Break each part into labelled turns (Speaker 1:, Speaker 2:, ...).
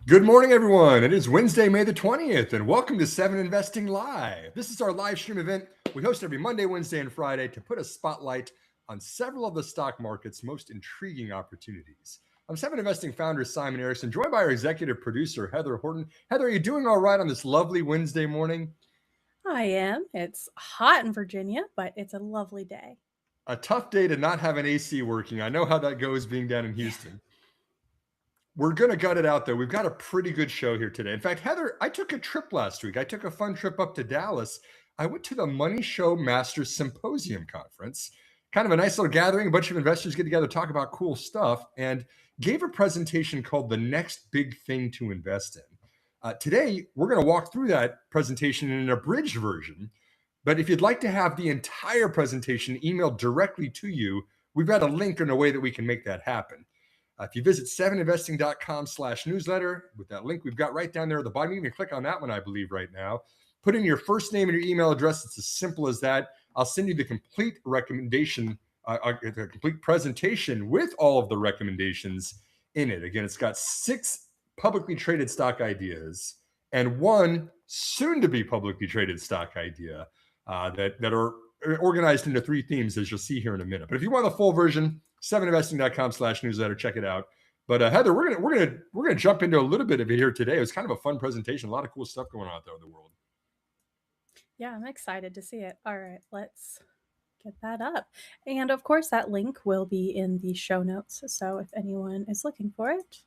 Speaker 1: Good morning, everyone. It is Wednesday, May the 20th, and welcome to 7 Investing Live. This is our live stream event we host every Monday, Wednesday, and Friday to put a spotlight on several of the stock market's most intriguing opportunities. I'm 7 Investing founder Simon Erickson, joined by our executive producer, Heather Horton. Heather, are you doing all right on this lovely Wednesday morning?
Speaker 2: I am. It's hot in Virginia, but it's a lovely day.
Speaker 1: A tough day to not have an AC working. I know how that goes being down in
Speaker 2: Yeah.
Speaker 1: Houston. We're going to gut it out, though. We've got a pretty good show here today. In fact, Heather, I took a trip last week. I took a fun trip up to Dallas. I went to the Money Show Masters Symposium Conference, kind of a nice little gathering. A bunch of investors get together, talk about cool stuff, and gave a presentation called The Next Big Thing to Invest in. Today, we're going to walk through that presentation in an abridged version. But if you'd like to have the entire presentation emailed directly to you, we've got a link and a way that we can make that happen. If you visit 7investing.com/newsletter with that link we've got right down there at the bottom, you can click on that one, I believe, right now. Put in your first name and your email address. It's as simple as that. I'll send you the complete recommendation, the complete presentation with all of the recommendations in it. Again, it's got 6 publicly traded stock ideas and 1 soon-to-be publicly traded stock idea that are organized into 3 themes, as you'll see here in a minute. But if you want the full version, 7investing.com/newsletter, check it out. But Heather, we're gonna jump into a little bit of it here today. It was kind of a fun presentation, a lot of cool stuff going on out there in the world.
Speaker 2: Yeah, I'm excited to see it. All right, let's get that up. And of course, that link will be in the show notes. So if anyone is looking for it.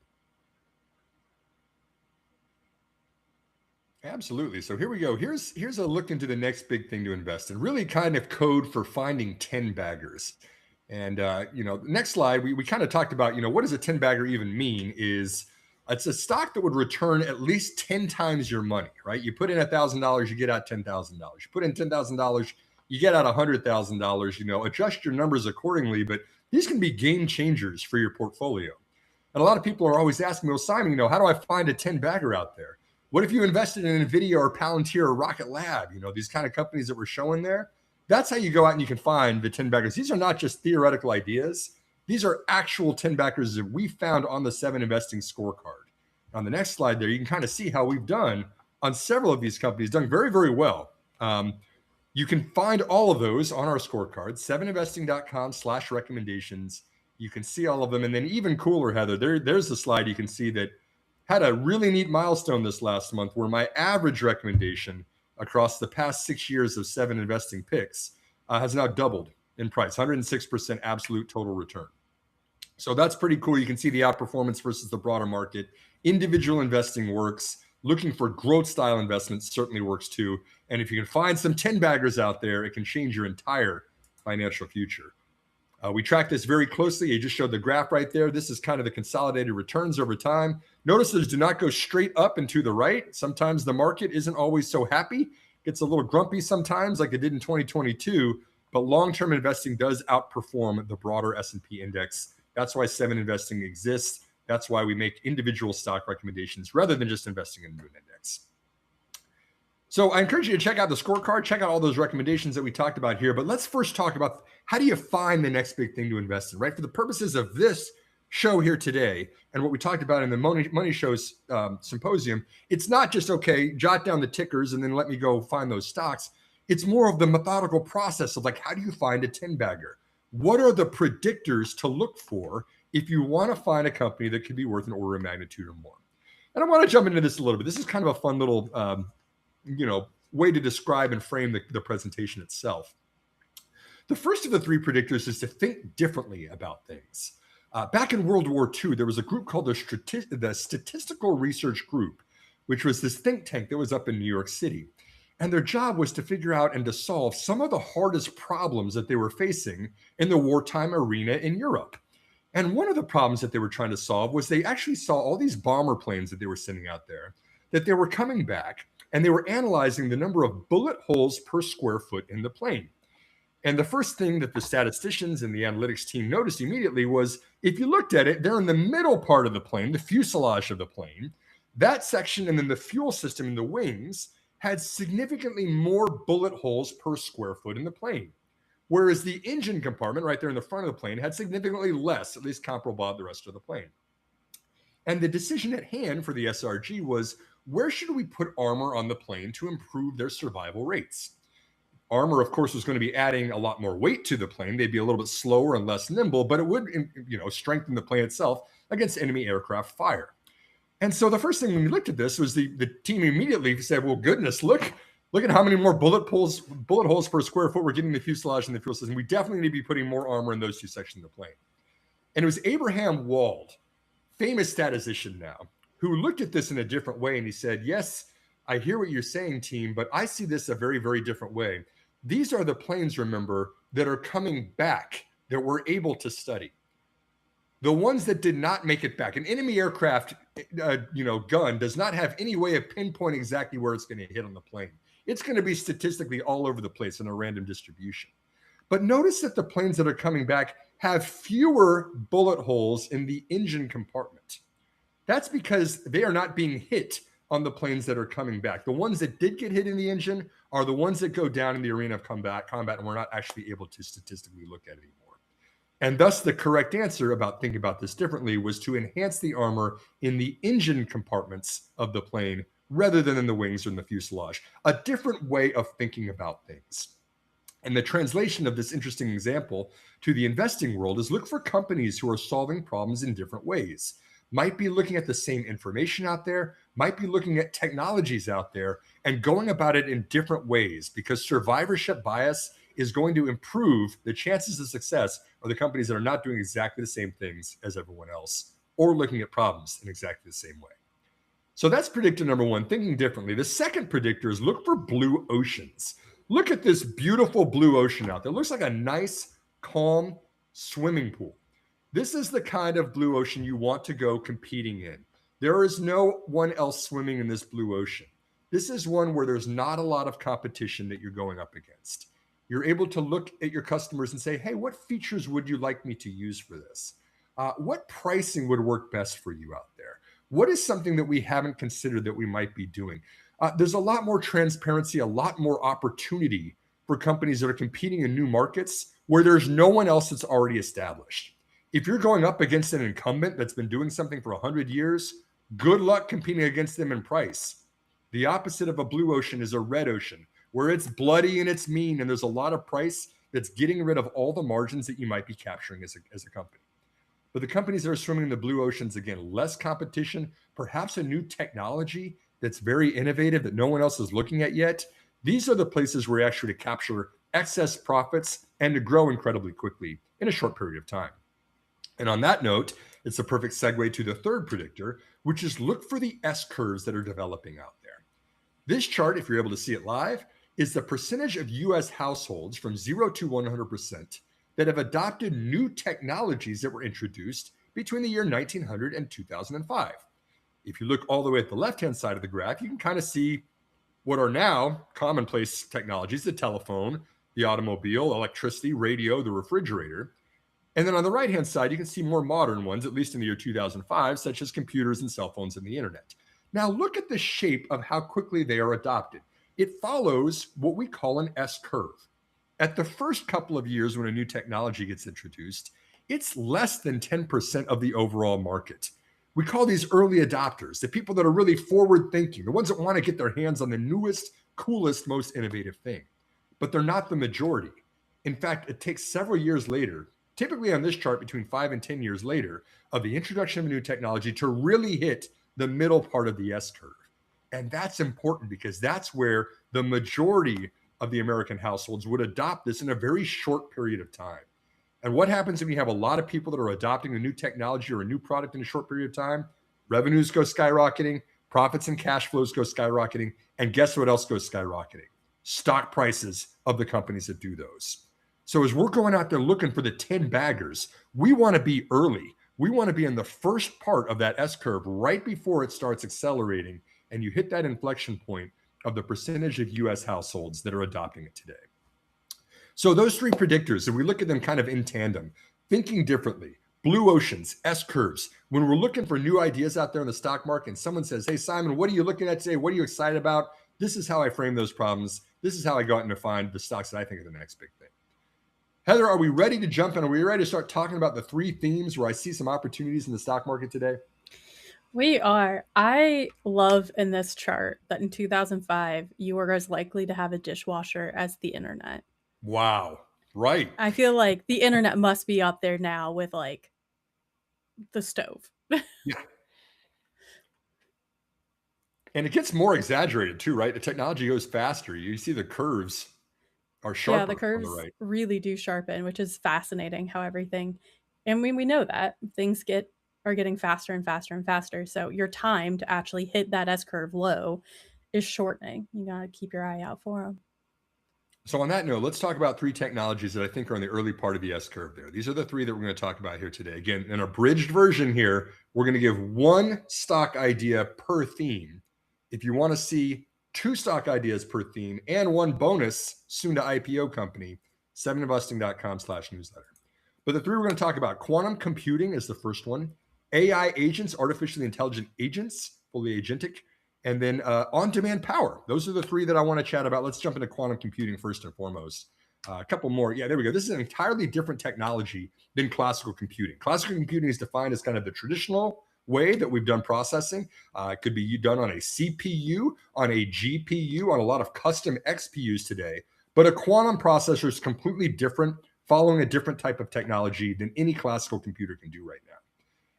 Speaker 1: Absolutely. So here we go. Here's a look into the next big thing to invest in. Really kind of code for finding 10 baggers. And next slide, we kind of talked about, what does a 10 bagger even mean? It's a stock that would return at least 10 times your money, right? You put in $1,000, you get out $10,000. You put in $10,000, you get out $100,000. Adjust your numbers accordingly, but these can be game changers for your portfolio. And a lot of people are always asking me, well, Simon, how do I find a 10 bagger out there? What if you invested in NVIDIA or Palantir or Rocket Lab? These kind of companies that we're showing there. That's how you go out and you can find the 10 baggers. These are not just theoretical ideas. These are actual 10 baggers that we found on the 7 Investing scorecard. On the next slide there, you can kind of see how we've done on several of these companies, done very, very well. You can find all of those on our scorecard, 7investing.com/recommendations. You can see all of them. And then even cooler, Heather, there's the slide you can see that had a really neat milestone this last month where my average recommendation across the past 6 years of 7 Investing picks has now doubled in price, 106% absolute total return. So that's pretty cool. You can see the outperformance versus the broader market. Individual investing works. Looking for growth style investments certainly works too. And if you can find some 10 baggers out there, it can change your entire financial future. We track this very closely. I just showed the graph right there. This is kind of the consolidated returns over time. Notice those do not go straight up and to the right. Sometimes the market isn't always so happy. Gets a little grumpy sometimes like it did in 2022, but long-term investing does outperform the broader S&P index. That's why 7 Investing exists. That's why we make individual stock recommendations rather than just investing in an index. So I encourage you to check out the scorecard, check out all those recommendations that we talked about here. But let's first talk about how do you find the next big thing to invest in, right? For the purposes of this show here today and what we talked about in the Money Show's symposium, it's not just, okay, jot down the tickers and then let me go find those stocks. It's more of the methodical process of like, how do you find a 10 bagger? What are the predictors to look for if you want to find a company that could be worth an order of magnitude or more? And I want to jump into this a little bit. This is kind of a fun little way to describe and frame the presentation itself. The first of the 3 predictors is to think differently about things. Back in World War II, there was a group called the Statistical Research Group, which was this think tank that was up in New York City. And their job was to figure out and to solve some of the hardest problems that they were facing in the wartime arena in Europe. And one of the problems that they were trying to solve was they actually saw all these bomber planes that they were sending out there, that they were coming back, and they were analyzing the number of bullet holes per square foot in the plane. And the first thing that the statisticians and the analytics team noticed immediately was, if you looked at it, they're in the middle part of the plane, the fuselage of the plane. That section and then the fuel system in the wings had significantly more bullet holes per square foot in the plane. Whereas the engine compartment right there in the front of the plane had significantly less, at least comparable to the rest of the plane. And the decision at hand for the SRG was, where should we put armor on the plane to improve their survival rates? Armor, of course, was going to be adding a lot more weight to the plane. They'd be a little bit slower and less nimble, but it would, strengthen the plane itself against enemy aircraft fire. And so the first thing when we looked at this was the team immediately said, well, goodness, look at how many more bullet holes per square foot we're getting in the fuselage and the fuel system. We definitely need to be putting more armor in those two sections of the plane. And it was Abraham Wald, famous statistician now, who looked at this in a different way. And he said, yes, I hear what you're saying, team, but I see this a very, very different way. These are the planes, remember, that are coming back that we're able to study. The ones that did not make it back. An enemy aircraft, gun does not have any way of pinpointing exactly where it's going to hit on the plane. It's going to be statistically all over the place in a random distribution. But notice that the planes that are coming back have fewer bullet holes in the engine compartment. That's because they are not being hit on the planes that are coming back. The ones that did get hit in the engine are the ones that go down in the arena of combat, and we're not actually able to statistically look at it anymore. And thus the correct answer about thinking about this differently was to enhance the armor in the engine compartments of the plane rather than in the wings or in the fuselage. A different way of thinking about things. And the translation of this interesting example to the investing world is look for companies who are solving problems in different ways. Might be looking at the same information out there, might be looking at technologies out there and going about it in different ways, because survivorship bias is going to improve the chances of success of the companies that are not doing exactly the same things as everyone else or looking at problems in exactly the same way. So that's predictor number one, thinking differently. The second predictor is look for blue oceans. Look at this beautiful blue ocean out there. It looks like a nice, calm swimming pool. This is the kind of blue ocean you want to go competing in. There is no one else swimming in this blue ocean. This is one where there's not a lot of competition that you're going up against. You're able to look at your customers and say, hey, what features would you like me to use for this? What pricing would work best for you out there? What is something that we haven't considered that we might be doing? There's a lot more transparency, a lot more opportunity for companies that are competing in new markets where there's no one else that's already established. If you're going up against an incumbent that's been doing something for 100 years, good luck competing against them in price. The opposite of a blue ocean is a red ocean, where it's bloody and it's mean, and there's a lot of price that's getting rid of all the margins that you might be capturing as a company. But the companies that are swimming in the blue oceans, again, less competition, perhaps a new technology that's very innovative that no one else is looking at yet. These are the places where you actually capture excess profits and to grow incredibly quickly in a short period of time. And on that note, it's a perfect segue to the third predictor, which is look for the S-curves that are developing out there. This chart, if you're able to see it live, is the percentage of US households from 0 to 100% that have adopted new technologies that were introduced between the year 1900 and 2005. If you look all the way at the left-hand side of the graph, you can kind of see what are now commonplace technologies: the telephone, the automobile, electricity, radio, the refrigerator. And then on the right-hand side, you can see more modern ones, at least in the year 2005, such as computers and cell phones and the internet. Now look at the shape of how quickly they are adopted. It follows what we call an S-curve. At the first couple of years when a new technology gets introduced, it's less than 10% of the overall market. We call these early adopters, the people that are really forward-thinking, the ones that want to get their hands on the newest, coolest, most innovative thing. But they're not the majority. In fact, it takes several years later, typically on this chart between 5 and 10 years later, of the introduction of a new technology to really hit the middle part of the S-curve. And that's important because that's where the majority of the American households would adopt this in a very short period of time. And what happens when you have a lot of people that are adopting a new technology or a new product in a short period of time? Revenues go skyrocketing, profits and cash flows go skyrocketing, and guess what else goes skyrocketing? Stock prices of the companies that do those. So as we're going out there looking for the 10 baggers, we want to be early. We want to be in the first part of that S-curve right before it starts accelerating, and you hit that inflection point of the percentage of US households that are adopting it today. So those three predictors, if we look at them kind of in tandem, thinking differently, blue oceans, S-curves, when we're looking for new ideas out there in the stock market and someone says, hey, Simon, what are you looking at today? What are you excited about? This is how I frame those problems. This is how I go out and find the stocks that I think are the next big thing. Heather, are we ready to jump in? Are we ready to start talking about the three themes where I see some opportunities in the stock market today?
Speaker 2: We are. I love in this chart that in 2005, you were as likely to have a dishwasher as the internet.
Speaker 1: Wow. Right.
Speaker 2: I feel like the internet must be up there now with like the stove.
Speaker 1: Yeah. And it gets more exaggerated too, right? The technology goes faster. You see the curves are
Speaker 2: Yeah, the
Speaker 1: sharper on the
Speaker 2: curves
Speaker 1: right.
Speaker 2: really do sharpen, which is fascinating how everything, and we know that things are getting faster and faster and faster. So your time to actually hit that S curve low is shortening. You got to keep your eye out for them.
Speaker 1: So on that note, let's talk about three technologies that I think are in the early part of the S curve there. These are the three that we're going to talk about here today. Again, in a bridged version here, we're going to give one stock idea per theme. If you want to see two stock ideas per theme and one bonus soon to IPO company, 7investing.com/newsletter. But the three we're going to talk about, quantum computing is the first one, AI agents, artificially intelligent agents, fully agentic, and then on-demand power. Those are the three that I want to chat about. Let's jump into quantum computing first and foremost. A couple more. Yeah, there we go. This is an entirely different technology than classical computing. Classical computing is defined as kind of the traditional way that we've done processing. It could be done on a CPU, on a GPU, on a lot of custom XPUs today. But a quantum processor is completely different, following a different type of technology than any classical computer can do right now.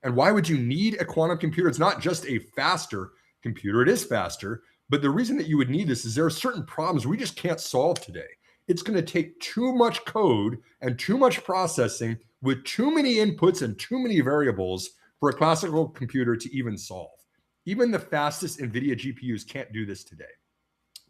Speaker 1: And why would you need a quantum computer? It's not just a faster computer, it is faster. But the reason that you would need this is there are certain problems we just can't solve today. It's going to take too much code and too much processing with too many inputs and too many variables for a classical computer to even solve. Even the fastest NVIDIA GPUs can't do this today.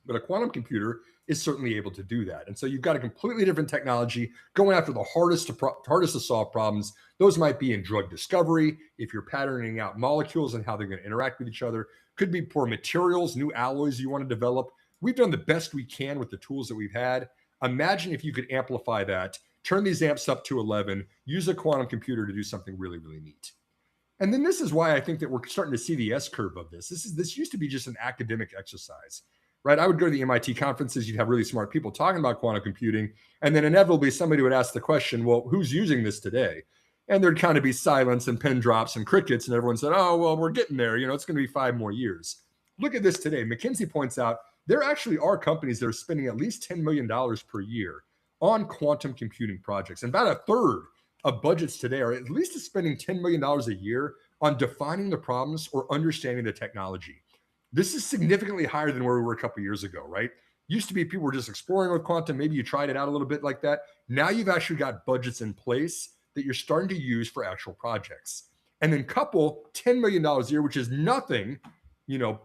Speaker 1: But a quantum computer is certainly able to do that. And so you've got a completely different technology going after the hardest to solve problems. Those might be in drug discovery, if you're patterning out molecules and how they're going to interact with each other. Could be for materials, new alloys you want to develop. We've done the best we can with the tools that we've had. Imagine if you could amplify that, turn these amps up to 11, use a quantum computer to do something really, really neat. And then this is why I think that we're starting to see the S curve of this. This used to be just an academic exercise, right? I would go to the MIT conferences, you'd have really smart people talking about quantum computing, and then inevitably somebody would ask the question, well, who's using this today? And there'd kind of be silence and pin drops and crickets, and everyone said, oh, well, we're getting there. It's going to be 5 more years. Look at this today. McKinsey points out there actually are companies that are spending at least $10 million per year on quantum computing projects. And about a third of budgets today are at least spending $10 million a year on defining the problems or understanding the technology. This is significantly higher than where we were a couple years ago, right? Used to be people were just exploring with quantum. Maybe you tried it out a little bit like that. Now you've actually got budgets in place that you're starting to use for actual projects. And then couple $10 million a year, which is nothing,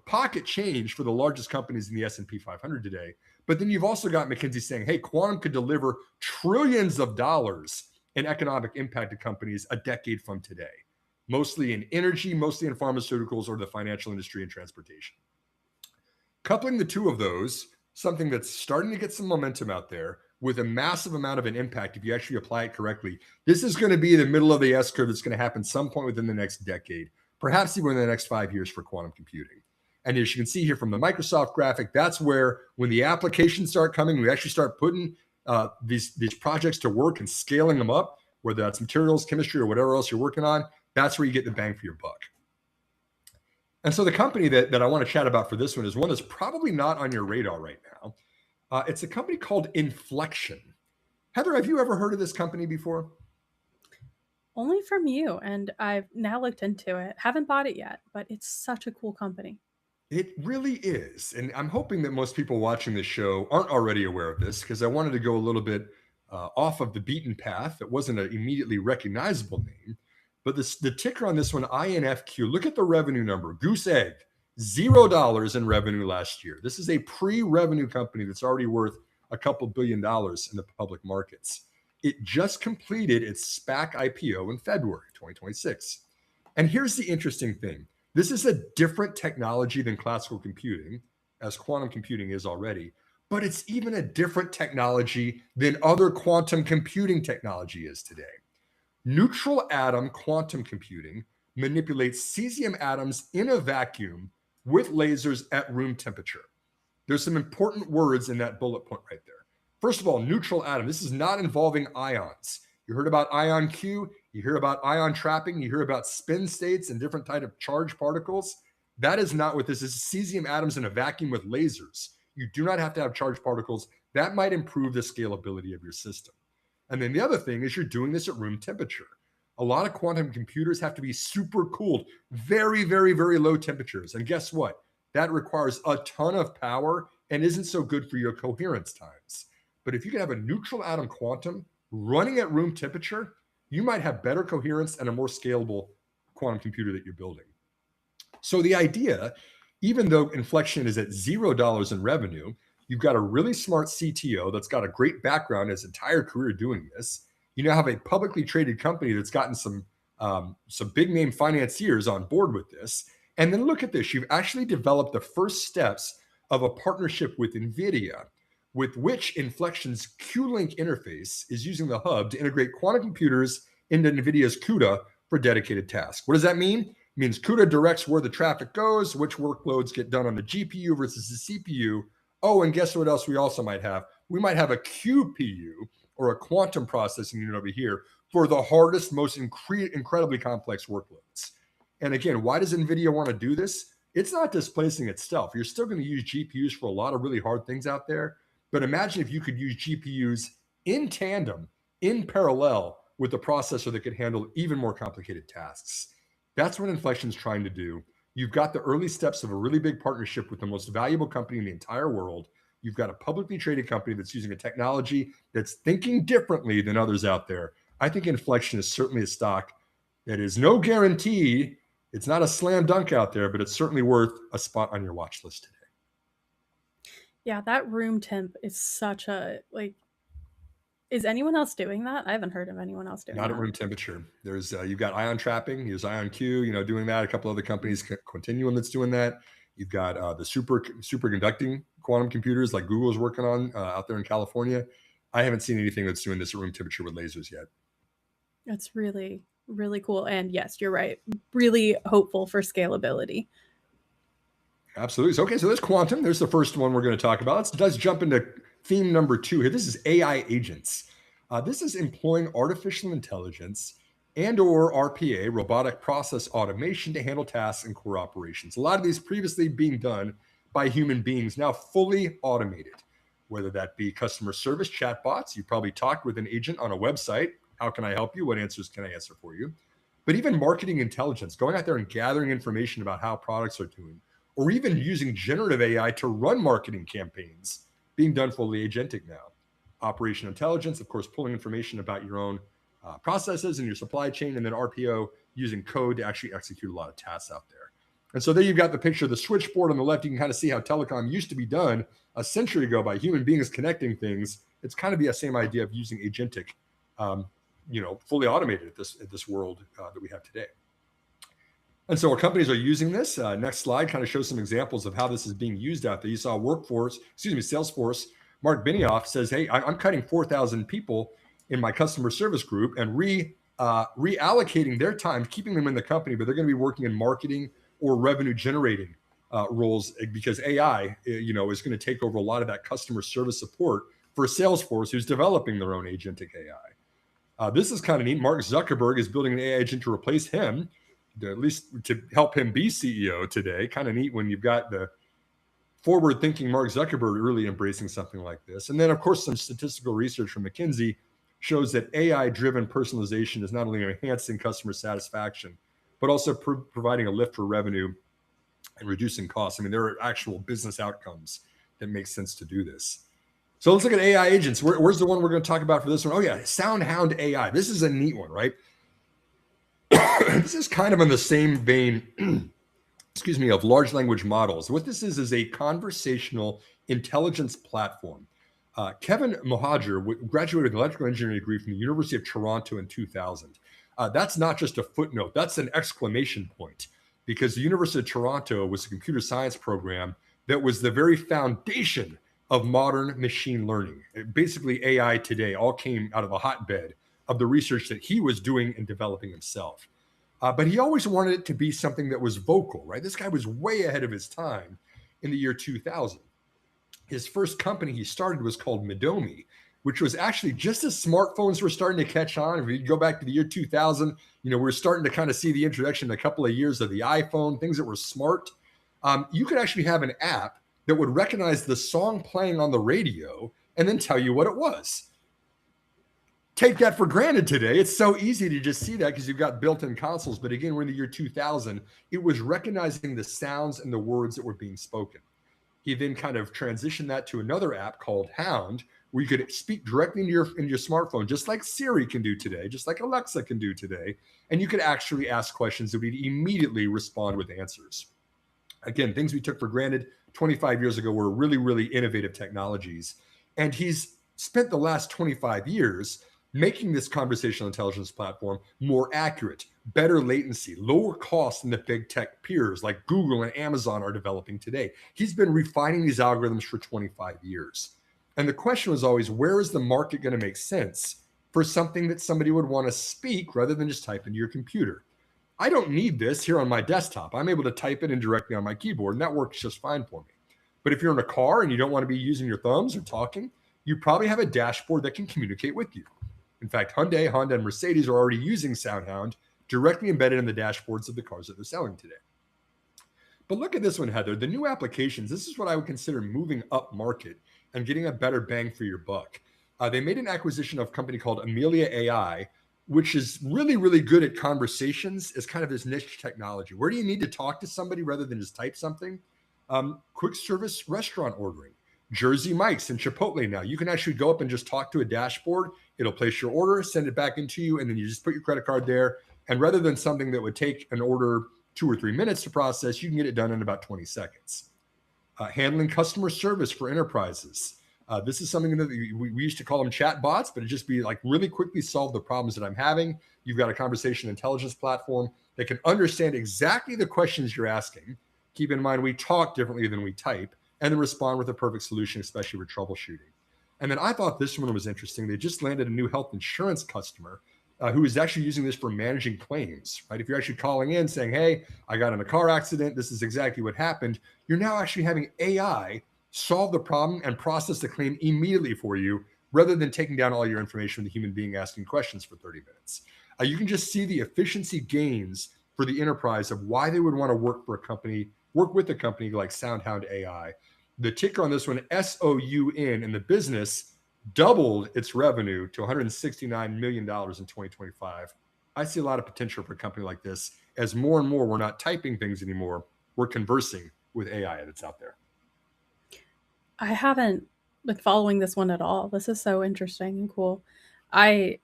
Speaker 1: pocket change for the largest companies in the S&P 500 today. But then you've also got McKinsey saying, hey, quantum could deliver trillions of dollars in economic impact to companies a decade from today, mostly in energy, mostly in pharmaceuticals or the financial industry and transportation. Coupling the two of those, something that's starting to get some momentum out there with a massive amount of an impact if you actually apply it correctly. This is going to be the middle of the S curve that's going to happen some point within the next decade, perhaps even in the next 5 years for quantum computing. And as you can see here from the Microsoft graphic, that's where when the applications start coming, we actually start putting these projects to work and scaling them up, whether that's materials, chemistry, or whatever else you're working on. That's where you get the bang for your buck. And so the company that I want to chat about for this one is one that's probably not on your radar right now. It's a company called Inflection. Heather, have you ever heard of this company before?
Speaker 2: Only from you, and I've now looked into it. Haven't bought it yet, but it's such a cool company.
Speaker 1: It really is. And I'm hoping that most people watching this show aren't already aware of this because I wanted to go a little bit off of the beaten path. It wasn't an immediately recognizable name. But the ticker on this one, INFQ, look at the revenue number, goose egg, $0 in revenue last year. This is a pre-revenue company that's already worth a couple $1 billion in the public markets. It just completed its SPAC IPO in February 2026. And here's the interesting thing. This is a different technology than classical computing, as quantum computing is already, but it's even a different technology than other quantum computing technology is today. Neutral atom quantum computing manipulates cesium atoms in a vacuum with lasers at room temperature. There's some important words in that bullet point right there. First of all, neutral atom. This is not involving ions. You heard about ion Q. You hear about ion trapping, you hear about spin states and different type of charged particles. That is not what this is. Cesium atoms in a vacuum with lasers. You do not have to have charged particles. That might improve the scalability of your system. And then the other thing is you're doing this at room temperature. A lot of quantum computers have to be super cooled, very, very, very low temperatures. And guess what? That requires a ton of power and isn't so good for your coherence times. But if you can have a neutral atom quantum running at room temperature, you might have better coherence and a more scalable quantum computer that you're building. So the idea, even though Inflection is at $0 in revenue, you've got a really smart CTO that's got a great background, his entire career doing this. You now have a publicly traded company that's gotten some big name financiers on board with this. And then look at this. You've actually developed the first steps of a partnership with NVIDIA, with which Inflection's Q-Link interface is using the hub to integrate quantum computers into NVIDIA's CUDA for dedicated tasks. What does that mean? It means CUDA directs where the traffic goes, which workloads get done on the GPU versus the CPU. Oh, and guess what else we also might have? We might have a QPU, or a quantum processing unit over here, for the hardest, most incredibly complex workloads. And again, why does NVIDIA want to do this? It's not displacing itself. You're still going to use GPUs for a lot of really hard things out there. But imagine if you could use GPUs in tandem, in parallel with the processor that could handle even more complicated tasks. That's what Inflection's trying to do. You've got the early steps of a really big partnership with the most valuable company in the entire world. You've got a publicly traded company that's using a technology that's thinking differently than others out there. I think Inflection is certainly a stock that is no guarantee. It's not a slam dunk out there, but it's certainly worth a spot on your watch list today.
Speaker 2: Yeah, that room temp is such a like. Is anyone else doing that? I haven't heard of anyone else doing
Speaker 1: Not
Speaker 2: that.
Speaker 1: at room temperature. There's you've got ion trapping. There's IonQ, doing that. A couple other companies, Continuum, that's doing that. You've got the superconducting quantum computers like Google's working on out there in California. I haven't seen anything that's doing this at room temperature with lasers yet.
Speaker 2: That's really, really cool. And yes, you're right. Really hopeful for scalability.
Speaker 1: Absolutely. So, okay, so there's quantum. There's the first one we're going to talk about. Let's jump into theme number 2 here. This is AI agents. This is employing artificial intelligence and/or RPA, robotic process automation, to handle tasks and core operations. A lot of these previously being done by human beings, now fully automated. Whether that be customer service chatbots, you probably talked with an agent on a website. How can I help you? What answers can I answer for you? But even marketing intelligence, going out there and gathering information about how products are doing, or even using generative AI to run marketing campaigns, being done fully agentic now. Operational intelligence, of course, pulling information about your own processes and your supply chain, and then RPO using code to actually execute a lot of tasks out there. And so there you've got the picture of the switchboard on the left. You can kind of see how telecom used to be done a century ago by human beings connecting things. It's kind of the same idea of using agentic, fully automated at this world that we have today. And so our companies are using this. Next slide kind of shows some examples of how this is being used out there. You saw Salesforce. Mark Benioff says, hey, I'm cutting 4,000 people in my customer service group and reallocating their time, keeping them in the company, but they're going to be working in marketing or revenue generating roles, because AI, is going to take over a lot of that customer service support for Salesforce, who's developing their own agentic AI. This is kind of neat. Mark Zuckerberg is building an AI agent to replace him, at least to help him be CEO today. Kind of neat when you've got the forward-thinking Mark Zuckerberg really embracing something like this. And then, of course, some statistical research from McKinsey shows that AI-driven personalization is not only enhancing customer satisfaction, but also providing a lift for revenue and reducing costs. I mean, there are actual business outcomes that make sense to do this. So let's look at AI agents. Where's the one we're going to talk about for this one? Oh, yeah, SoundHound AI. This is a neat one, right? This is kind of in the same vein, of large language models. What this is a conversational intelligence platform. Kevin Mohajer graduated with an electrical engineering degree from the University of Toronto in 2000. That's not just a footnote, that's an exclamation point, because the University of Toronto was a computer science program that was the very foundation of modern machine learning. Basically, AI today all came out of a hotbed of the research that he was doing and developing himself. But he always wanted it to be something that was vocal, right? This guy was way ahead of his time in the year 2000. His first company he started was called Midomi. which was actually just as smartphones were starting to catch on. If you go back to the year 2000, we were starting to kind of see the introduction in a couple of years of the iPhone, things that were smart. You could actually have an app that would recognize the song playing on the radio and then tell you what it was. Take that for granted today. It's so easy to just see that because you've got built-in consoles. But again, we're in the year 2000. It was recognizing the sounds and the words that were being spoken. He then kind of transitioned that to another app called Hound, where you could speak directly into your smartphone, just like Siri can do today, just like Alexa can do today. And you could actually ask questions that would immediately respond with answers. Again, things we took for granted 25 years ago were really, really innovative technologies. And he's spent the last 25 years making this conversational intelligence platform more accurate, better latency, lower cost than the big tech peers like Google and Amazon are developing today. He's been refining these algorithms for 25 years. And the question was always, where is the market going to make sense for something that somebody would want to speak rather than just type into your computer? I don't need this here on my desktop. I'm able to type it in directly on my keyboard, and that works just fine for me. But if you're in a car and you don't want to be using your thumbs or talking, you probably have a dashboard that can communicate with you. In fact, Hyundai, Honda, and Mercedes are already using SoundHound directly embedded in the dashboards of the cars that they're selling today. But look at this one, Heather. The new applications, this is what I would consider moving up market and getting a better bang for your buck. They made an acquisition of a company called Amelia AI, which is really, really good at conversations as kind of this niche technology. Where do you need to talk to somebody rather than just type something? Quick service restaurant ordering. Jersey Mike's and Chipotle now. You can actually go up and just talk to a dashboard. It'll place your order, send it back into you, and then you just put your credit card there. And rather than something that would take an order 2 or 3 minutes to process, you can get it done in about 20 seconds. Handling customer service for enterprises. This is something that we used to call them chat bots, but it'd just be like really quickly solve the problems that I'm having. You've got a conversation intelligence platform that can understand exactly the questions you're asking. Keep in mind, we talk differently than we type, and then respond with a perfect solution, especially for troubleshooting. And then I thought this one was interesting. They just landed a new health insurance customer who is actually using this for managing claims, right? If you're actually calling in saying, hey, I got in a car accident, this is exactly what happened, you're now actually having AI solve the problem and process the claim immediately for you, rather than taking down all your information from the human being asking questions for 30 minutes. You can just see the efficiency gains for the enterprise of why they would want to work with a company like SoundHound AI. The ticker on this one, SOUN, and the business doubled its revenue to $169 million in 2025. I see a lot of potential for a company like this as more and more we're not typing things anymore. We're conversing with AI that's out there.
Speaker 2: I haven't been following this one at all. This is so interesting and cool. I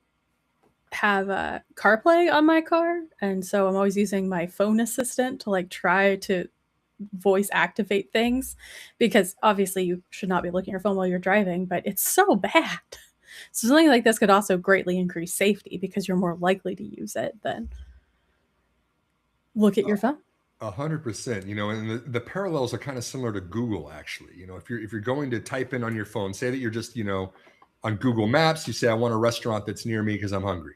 Speaker 2: have CarPlay on my car, and so I'm always using my phone assistant to like try to voice activate things, because obviously you should not be looking at your phone while you're driving, but it's so bad. So something like this could also greatly increase safety because you're more likely to use it than look at your phone.
Speaker 1: 100%. And the parallels are kind of similar to Google, actually. If you're going to type in on your phone, say that you're just, on Google Maps, you say, I want a restaurant that's near me because I'm hungry.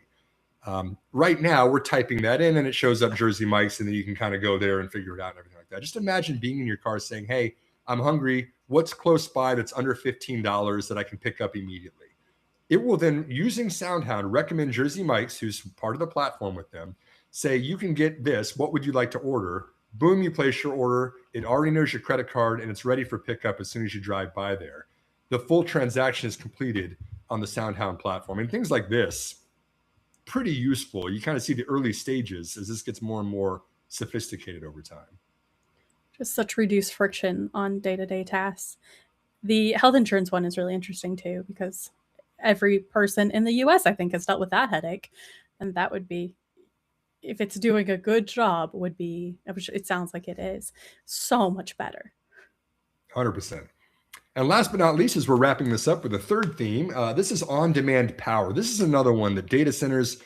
Speaker 1: Right now, we're typing that in and it shows up Jersey Mike's, and then you can kind of go there and figure it out and everything like that. Just imagine being in your car saying, hey, I'm hungry. What's close by that's under $15 that I can pick up immediately? It will then, using SoundHound, recommend Jersey Mike's, who's part of the platform with them, say, you can get this. What would you like to order? Boom, you place your order. It already knows your credit card, and it's ready for pickup as soon as you drive by there. The full transaction is completed on the SoundHound platform. And things like this, pretty useful. You kind of see the early stages as this gets more and more sophisticated over time.
Speaker 2: Just such reduced friction on day-to-day tasks. The health insurance one is really interesting too, because every person in the US, I think, has dealt with that headache. And that would be, if it's doing a good job, would be, it sounds like it is, so much better.
Speaker 1: 100%. And last but not least, as we're wrapping this up with a third theme, this is on-demand power. This is another one that data centers,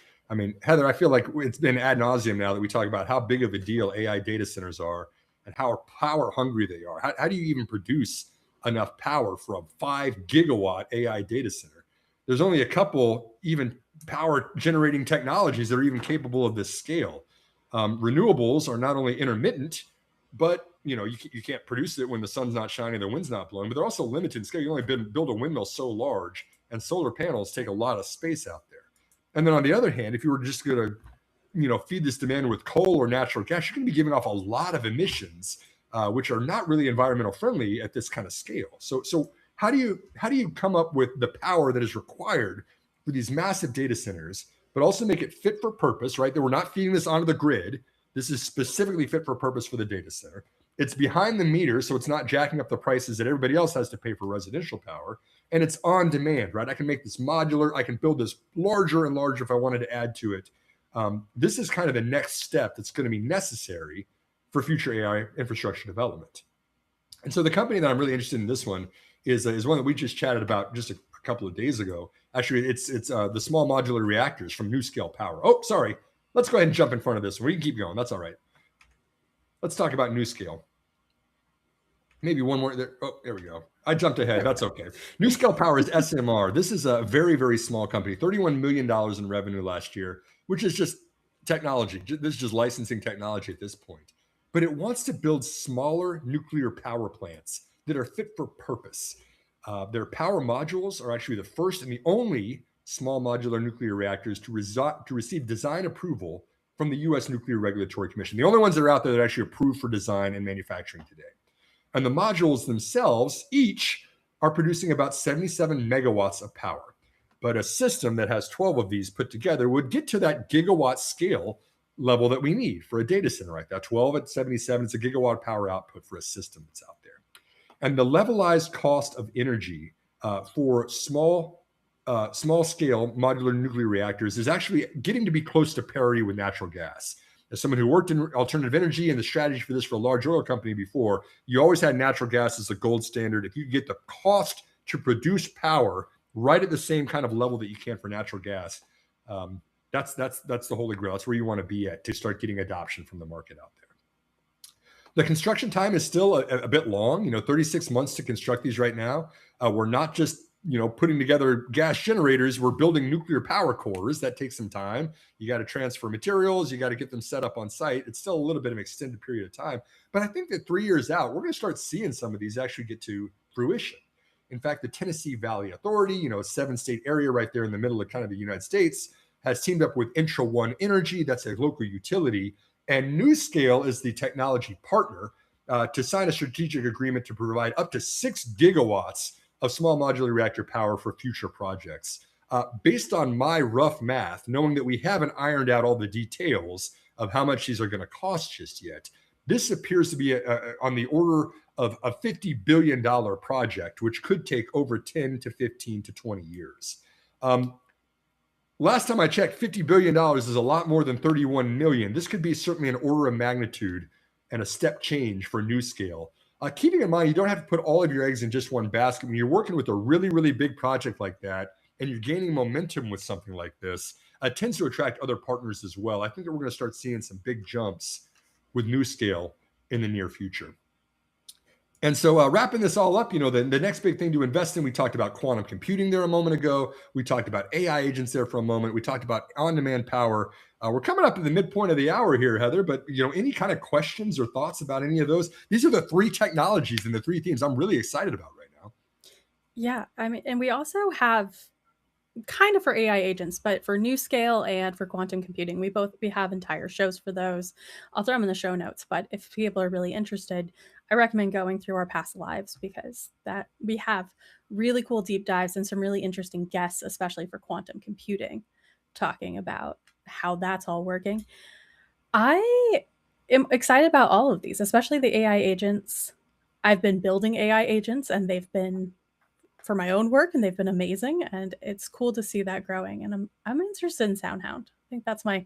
Speaker 1: Heather, I feel like it's been ad nauseum now that we talk about how big of a deal AI data centers are and how power hungry they are. How do you even produce enough power for a 5 gigawatt AI data center? There's only a couple even power generating technologies that are even capable of this scale. Renewables are not only intermittent, but you can't produce it when the sun's not shining, the wind's not blowing, but they're also limited in scale. You only build a windmill so large and solar panels take a lot of space out there. And then on the other hand, if you were just going to feed this demand with coal or natural gas, you're going to be giving off a lot of emissions, which are not really environmental friendly at this kind of scale. So how do you come up with the power that is required for these massive data centers, but also make it fit for purpose, right? That we're not feeding this onto the grid. This is specifically fit for purpose for the data center. It's behind the meter, so it's not jacking up the prices that everybody else has to pay for residential power. And it's on demand, right? I can make this modular. I can build this larger and larger if I wanted to add to it. This is kind of the next step that's going to be necessary for future AI infrastructure development. And so the company that I'm really interested in this one is one that we just chatted about just a couple of days ago. Actually, it's the small modular reactors from NuScale Power. Oh, sorry. Let's go ahead and jump in front of this. We can keep going. That's all right. Let's talk about NuScale. Maybe one more there. Oh, there we go. I jumped ahead. That's okay. NuScale Power is SMR. This is a very, very small company, $31 million in revenue last year, which is just technology. This is just licensing technology at this point. But it wants to build smaller nuclear power plants that are fit for purpose. Their power modules are actually the first and the only small modular nuclear reactors to receive design approval from the U.S. Nuclear Regulatory Commission. The only ones that are out there that are actually approved for design and manufacturing today. And the modules themselves, each are producing about 77 megawatts of power. But a system that has 12 of these put together would get to that gigawatt scale level that we need for a data center, right? That 12 at 77 is a gigawatt power output for a system that's out there. And the levelized cost of energy for small scale modular nuclear reactors is actually getting to be close to parity with natural gas. As someone who worked in alternative energy and the strategy for this for a large oil company before, you always had natural gas as the gold standard. If you get the cost to produce power right at the same kind of level that you can for natural gas, that's the holy grail. That's where you want to be at to start getting adoption from the market out there. The construction time is still a bit long, 36 months to construct these right now. We're not just putting together gas generators, we're building nuclear power cores. That takes some time. You got to transfer materials. You got to get them set up on site. It's still a little bit of an extended period of time. But I think that 3 years out, we're going to start seeing some of these actually get to fruition. In fact, the Tennessee Valley Authority, a 7-state area right there in the middle of kind of the United States, has teamed up with Intra One Energy. That's a local utility. And NuScale is the technology partner to sign a strategic agreement to provide up to 6 gigawatts of small modular reactor power for future projects. Based on my rough math, knowing that we haven't ironed out all the details of how much these are going to cost just yet, this appears to be on the order of a $50 billion project, which could take over 10 to 15 to 20 years. Last time I checked, $50 billion is a lot more than 31 million. This could be certainly an order of magnitude and a step change for NuScale. Keeping in mind, you don't have to put all of your eggs in just one basket. When you're working with a really, really big project like that, and you're gaining momentum with something like this, it tends to attract other partners as well. I think that we're going to start seeing some big jumps with NuScale in the near future. And so wrapping this all up, the next big thing to invest in, we talked about quantum computing there a moment ago. We talked about AI agents there for a moment. We talked about on-demand power. We're coming up at the midpoint of the hour here, Heather, but any kind of questions or thoughts about any of those? These are the 3 technologies and the 3 themes I'm really excited about right now.
Speaker 2: Yeah, and we also have kind of for AI agents, but for NuScale and for quantum computing, we have entire shows for those. I'll throw them in the show notes, but if people are really interested, I recommend going through our past lives because that we have really cool deep dives and some really interesting guests, especially for quantum computing, talking about how that's all working. I am excited about all of these, especially the AI agents. I've been building AI agents and they've been for my own work and they've been amazing, and it's cool to see that growing. And I'm interested in SoundHound. I think that's I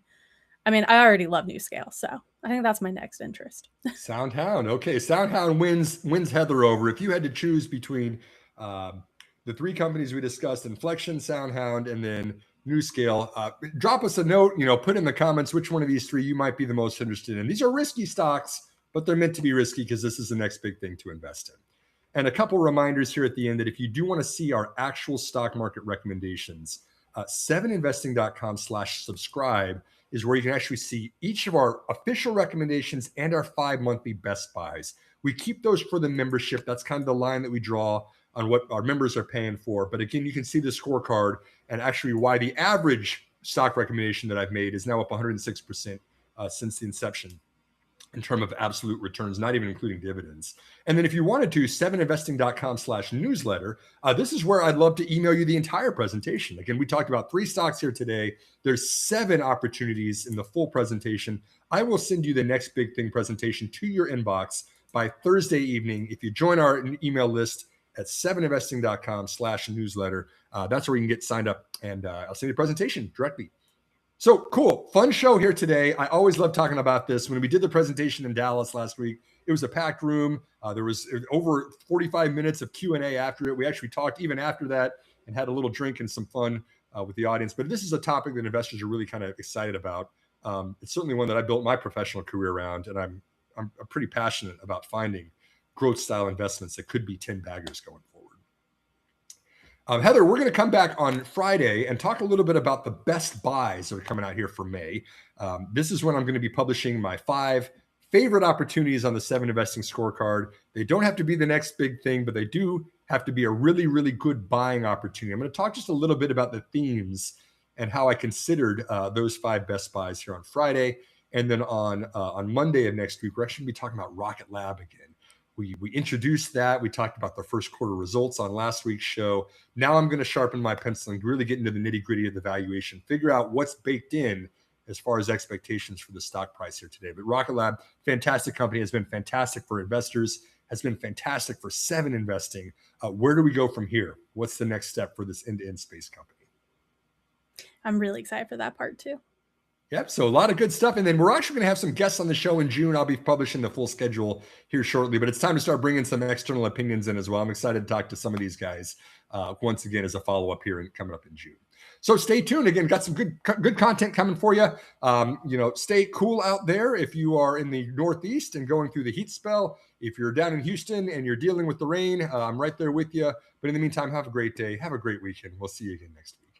Speaker 2: already love NuScale, so I think that's my next interest.
Speaker 1: SoundHound. Okay, SoundHound wins Heather over. If you had to choose between the 3 companies we discussed, Inflection, SoundHound, and then NuScale, drop us a note, put in the comments which one of these 3 you might be the most interested in. These are risky stocks, but they're meant to be risky because this is the next big thing to invest in. And a couple reminders here at the end that if you do want to see our actual stock market recommendations, 7investing.com/subscribe is where you can actually see each of our official recommendations and our 5 monthly best buys. We keep those for the membership. That's kind of the line that we draw. on what our members are paying for. But again, you can see the scorecard and actually why the average stock recommendation that I've made is now up 106% since the inception in terms of absolute returns, not even including dividends. And then if you wanted to, 7investing.com/newsletter, this is where I'd love to email you the entire presentation. Again, we talked about 3 stocks here today. There's 7 opportunities in the full presentation. I will send you the next big thing presentation to your inbox by Thursday evening. If you join our email list at 7investing.com/newsletter, that's where you can get signed up, and I'll send you the presentation directly. So cool, fun show here today. I always love talking about this. When we did the presentation in Dallas last week, it was a packed room. There was over 45 minutes of Q&A after it. We actually talked even after that and had a little drink and some fun with the audience. But this is a topic that investors are really kind of excited about. It's certainly one that I built my professional career around, and I'm pretty passionate about finding growth style investments that could be 10 baggers going forward. Heather, we're going to come back on Friday and talk a little bit about the best buys that are coming out here for May. This is when I'm going to be publishing my 5 favorite opportunities on the 7 Investing Scorecard. They don't have to be the next big thing, but they do have to be a really, really good buying opportunity. I'm going to talk just a little bit about the themes and how I considered those 5 best buys here on Friday. And then on Monday of next week, we're actually going to be talking about Rocket Lab again. We introduced that. We talked about the first quarter results on last week's show. Now I'm going to sharpen my pencil and really get into the nitty gritty of the valuation, figure out what's baked in as far as expectations for the stock price here today. But Rocket Lab, fantastic company, has been fantastic for investors, has been fantastic for 7 investing. Where do we go from here? What's the next step for this end-to-end space company?
Speaker 2: I'm really excited for that part too.
Speaker 1: Yep. So a lot of good stuff. And then we're actually going to have some guests on the show in June. I'll be publishing the full schedule here shortly, but it's time to start bringing some external opinions in as well. I'm excited to talk to some of these guys once again as a follow-up here and coming up in June. So stay tuned. Again, got some good content coming for you. Stay cool out there if you are in the Northeast and going through the heat spell. If you're down in Houston and you're dealing with the rain, I'm right there with you. But in the meantime, have a great day. Have a great weekend. We'll see you again next week.